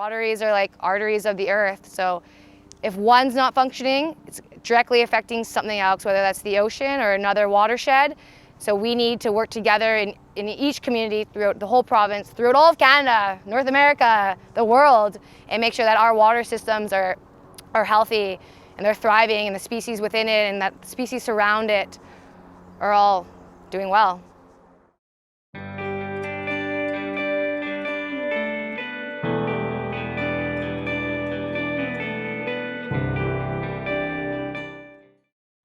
Waterways are like arteries of the earth, so if one's not functioning, it's directly affecting something else, whether that's the ocean or another watershed. So we need to work together in each community throughout the whole province, throughout all of Canada, North America, the world, and make sure that our water systems are healthy and they're thriving, and the species within it and that the species surround it are all doing well.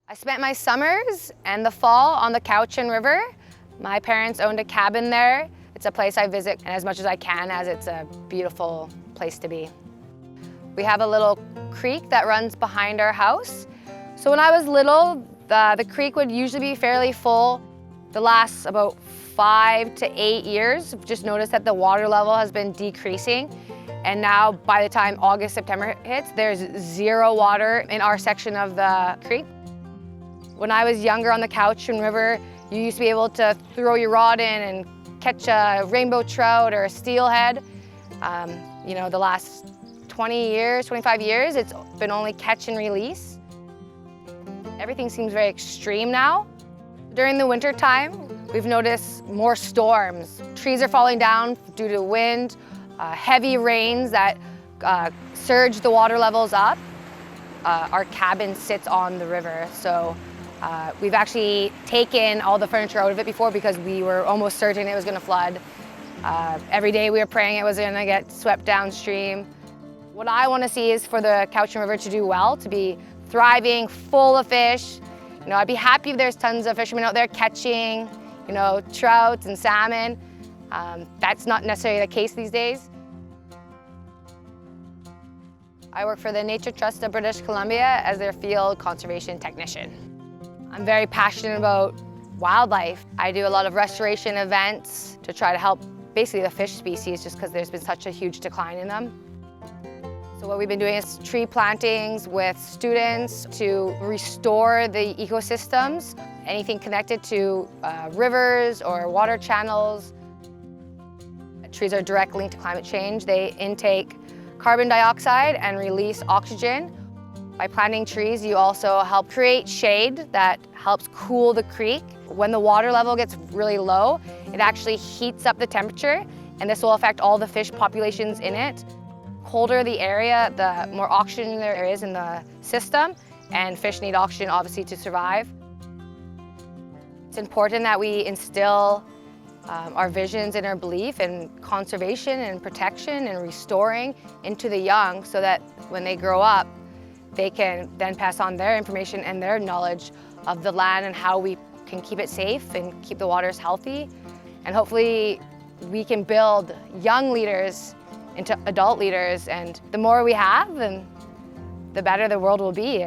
I spent my summers and the fall on the Cowichan River. My parents owned a cabin there. It's a place I visit as much as I can, as it's a beautiful place to be. We have a little creek that runs behind our house. So when I was little, the creek would usually be fairly full. The last about 5 to 8 years, I've just noticed that the water level has been decreasing. And now by the time August, September hits, there's zero water in our section of the creek. When I was younger on the Cowichan River, you used to be able to throw your rod in and catch a rainbow trout or a steelhead. You know, the last 20 years, 25 years, it's been only catch and release. Everything seems very extreme now. During the winter time, we've noticed more storms. Trees are falling down due to wind, heavy rains that surge the water levels up. Our cabin sits on the river, so we've actually taken all the furniture out of it before because we were almost certain it was going to flood. Every day we were praying it was going to get swept downstream. What I want to see is for the Cowichan River to do well, to be thriving, full of fish. You know, I'd be happy if there's tons of fishermen out there catching, you know, trout and salmon. That's not necessarily the case these days. I work for the Nature Trust of British Columbia as their field conservation technician. I'm very passionate about wildlife. I do a lot of restoration events to try to help basically the fish species, just because there's been such a huge decline in them. So what we've been doing is tree plantings with students to restore the ecosystems, anything connected to rivers or water channels. Trees are directly linked to climate change. They intake carbon dioxide and release oxygen. By planting trees, you also help create shade that helps cool the creek. When the water level gets really low, it actually heats up the temperature, and this will affect all the fish populations in it. Colder the area, the more oxygen there is in the system, and fish need oxygen obviously to survive. It's important that we instill our visions and our belief in conservation and protection and restoring into the young, so that when they grow up, they can then pass on their information and their knowledge of the land and how we can keep it safe and keep the waters healthy. And hopefully we can build young leaders into adult leaders, and the more we have, then the better the world will be.